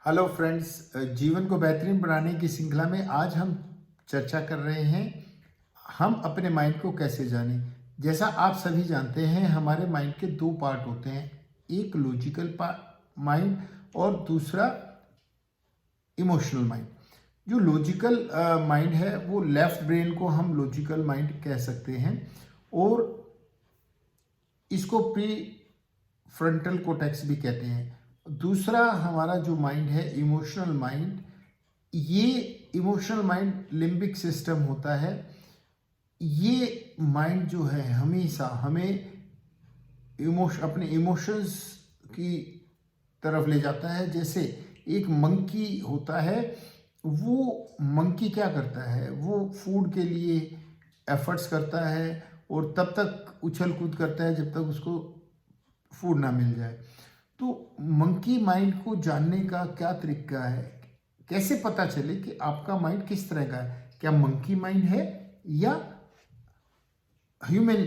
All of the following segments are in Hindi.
हेलो फ्रेंड्स, जीवन को बेहतरीन बनाने की श्रृंखला में आज हम चर्चा कर रहे हैं हम अपने माइंड को कैसे जानें। जैसा आप सभी जानते हैं, हमारे माइंड के दो पार्ट होते हैं, एक लॉजिकल माइंड और दूसरा इमोशनल माइंड। जो लॉजिकल माइंड है वो लेफ्ट ब्रेन को हम लॉजिकल माइंड कह सकते हैं और इसको प्री फ्रंटल कोर्टेक्स भी कहते हैं। दूसरा हमारा जो माइंड है इमोशनल माइंड, ये इमोशनल माइंड लिम्बिक सिस्टम होता है। ये माइंड जो है हमेशा हमें अपने इमोशंस की तरफ ले जाता है। जैसे एक मंकी होता है, वो मंकी क्या करता है, वो फूड के लिए एफर्ट्स करता है और तब तक उछल कूद करता है जब तक उसको फूड ना मिल जाए। तो मंकी माइंड को जानने का क्या तरीका है, कैसे पता चले कि आपका माइंड किस तरह का है, क्या मंकी माइंड है या ह्यूमन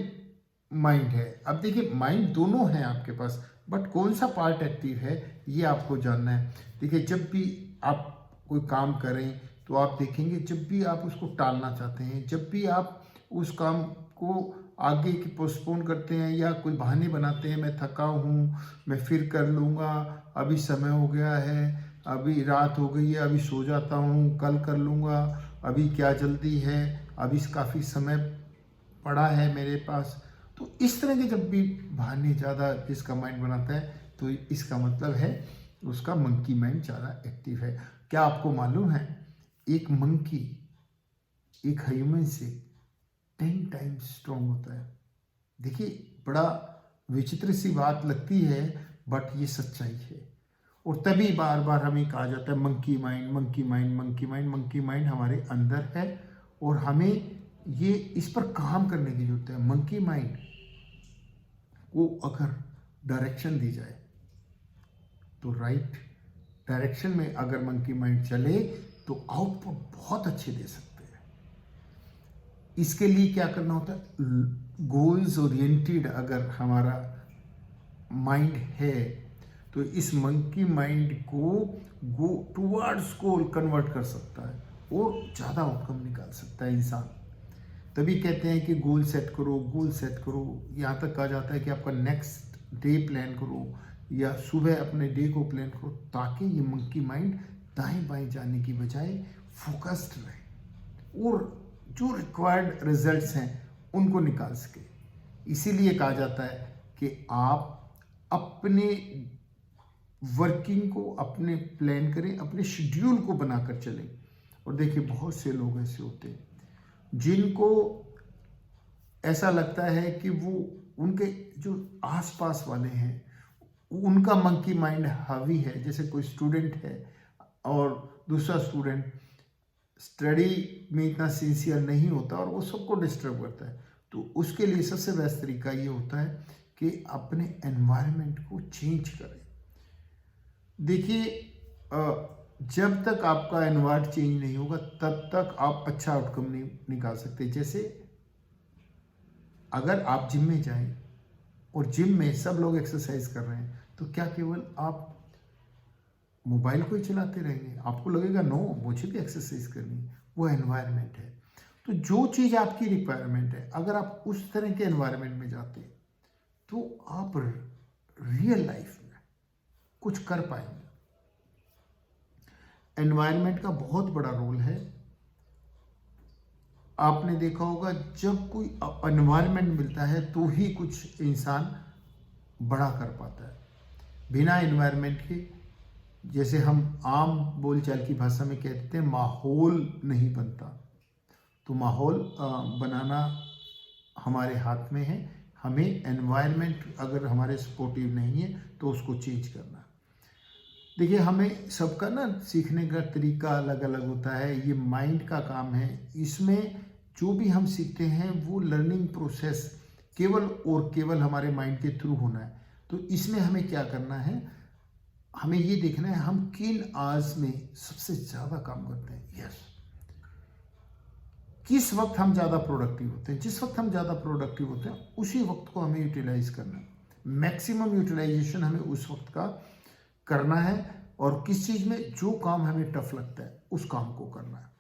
माइंड है। अब देखिए, माइंड दोनों है आपके पास, बट कौन सा पार्ट एक्टिव है ये आपको जानना है। देखिए, जब भी आप कोई काम करें तो आप देखेंगे, जब भी आप उसको टालना चाहते हैं, जब भी आप उस काम को आगे की पोस्टपोन करते हैं या कोई बहाने बनाते हैं, मैं थका हूँ, मैं फिर कर लूँगा, अभी समय हो गया है, अभी रात हो गई है, अभी सो जाता हूँ, कल कर लूँगा, अभी क्या जल्दी है, अभी काफ़ी समय पड़ा है मेरे पास। तो इस तरह के जब भी बहाने ज़्यादा जिसका माइंड बनाता है, तो इसका मतलब है उसका मंकी माइंड ज़्यादा एक्टिव है। क्या आपको मालूम है, एक मंकी एक ह्यूमन से 10 टाइम्स स्ट्रॉन्ग होता है। देखिए, बड़ा विचित्र सी बात लगती है, बट ये सच्चाई है। और तभी बार बार हमें कहा जाता है monkey mind, monkey mind, monkey mind. Monkey mind हमारे अंदर है और हमें ये इस पर काम करने की जरूरत है। मंकी माइंड को अगर डायरेक्शन दी जाए तो राइट डायरेक्शन में अगर मंकी माइंड चले तो आउटपुट बहुत अच्छे दे सकते हैं। इसके लिए क्या करना होता है, गोल्स ओरिएंटेड अगर हमारा माइंड है तो इस मंकी माइंड को गो टुवर्ड्स गोल कन्वर्ट कर सकता है और ज़्यादा आउटकम निकाल सकता है इंसान। तभी कहते हैं कि गोल सेट करो, गोल सेट करो। यहाँ तक कहा जाता है कि आपका नेक्स्ट डे प्लान करो या सुबह अपने डे को प्लान करो, ताकि ये मंकी माइंड दाएं बाएं जाने की बजाय फोकस्ड रहे और जो रिक्वायर्ड रिजल्ट्स हैं उनको निकाल सके। इसीलिए कहा जाता है कि आप अपने वर्किंग को अपने प्लान करें, अपने शेड्यूल को बनाकर चलें। और देखिए, बहुत से लोग ऐसे होते हैं जिनको ऐसा लगता है कि वो उनके जो आसपास वाले हैं उनका मंकी माइंड हावी है। जैसे कोई स्टूडेंट है और दूसरा स्टूडेंट स्टडी में इतना सिंसियर नहीं होता और वो सबको डिस्टर्ब करता है, तो उसके लिए सबसे बेस्ट तरीका ये होता है कि अपने एनवायरनमेंट को चेंज करें। देखिए, जब तक आपका एनवायरनमेंट चेंज नहीं होगा तब तक आप अच्छा आउटकम नहीं निकाल सकते। जैसे अगर आप जिम में जाएं और जिम में सब लोग एक्सरसाइज कर रहे हैं, तो क्या केवल आप मोबाइल को ही चलाते रहेंगे? आपको लगेगा नो, मुझे भी एक्सरसाइज करनी है। वो एनवायरनमेंट है। तो जो चीज़ आपकी रिक्वायरमेंट है, अगर आप उस तरह के एनवायरनमेंट में जाते हैं तो आप रियल लाइफ में कुछ कर पाएंगे। एनवायरनमेंट का बहुत बड़ा रोल है। आपने देखा होगा, जब कोई एनवायरनमेंट मिलता है तो ही कुछ इंसान बड़ा कर पाता है। बिना एनवायरनमेंट के, जैसे हम आम बोलचाल की भाषा में कहते हैं, माहौल नहीं बनता। तो माहौल बनाना हमारे हाथ में है। हमें एनवायरनमेंट अगर हमारे सपोर्टिव नहीं है तो उसको चेंज करना। देखिए, हमें सबका ना सीखने का तरीका अलग अलग होता है। ये माइंड का काम है। इसमें जो भी हम सीखते हैं वो लर्निंग प्रोसेस केवल और केवल हमारे माइंड के थ्रू होना है। तो इसमें हमें क्या करना है, हमें ये देखना है हम किन आज में सबसे ज़्यादा काम करते हैं। यस, किस वक्त हम ज़्यादा प्रोडक्टिव होते हैं। जिस वक्त हम ज़्यादा प्रोडक्टिव होते हैं उसी वक्त को हमें यूटिलाइज करना है। मैक्सिमम यूटिलाइजेशन हमें उस वक्त का करना है। और किस चीज़ में जो काम हमें टफ लगता है उस काम को करना है।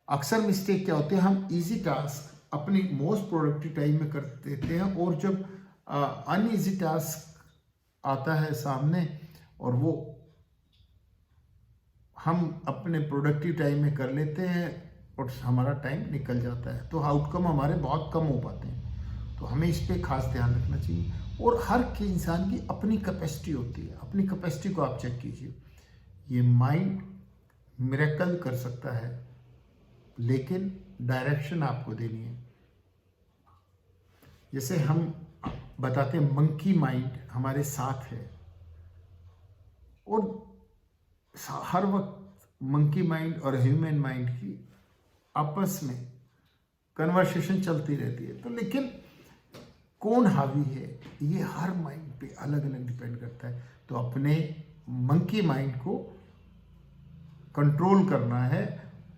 अक्सर मिस्टेक क्या होती है, हम इजी टास्क अपनी मोस्ट प्रोडक्टिव टाइम में कर देते हैं, और जब अनईजी टास्क आता है सामने और वो हम अपने प्रोडक्टिव टाइम में कर लेते हैं और हमारा टाइम निकल जाता है, तो आउटकम हमारे बहुत कम हो पाते हैं। तो हमें इस पर खास ध्यान रखना चाहिए। और हर के इंसान की अपनी कैपेसिटी होती है, अपनी कैपेसिटी को आप चेक कीजिए। ये माइंड मिरेकल कर सकता है, लेकिन डायरेक्शन आपको देनी है। जैसे हम बताते हैं मंकी माइंड हमारे साथ है, और हर वक्त मंकी माइंड और ह्यूमन माइंड की आपस में कन्वर्सेशन चलती रहती है। तो लेकिन कौन हावी है, ये हर माइंड पे अलग अलग डिपेंड करता है। तो अपने मंकी माइंड को कंट्रोल करना है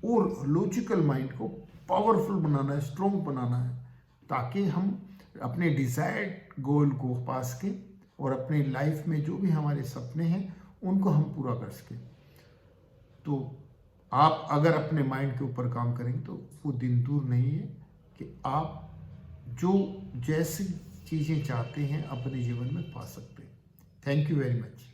और लॉजिकल माइंड को पावरफुल बनाना है, स्ट्रॉन्ग बनाना है, ताकि हम अपने डिजायर्ड गोल को पा सकें और अपने लाइफ में जो भी हमारे सपने हैं उनको हम पूरा कर सकें। तो आप अगर अपने माइंड के ऊपर काम करेंगे तो वो दिन दूर नहीं है कि आप जो जैसी चीज़ें चाहते हैं अपने जीवन में पा सकते हैं। Thank you very much.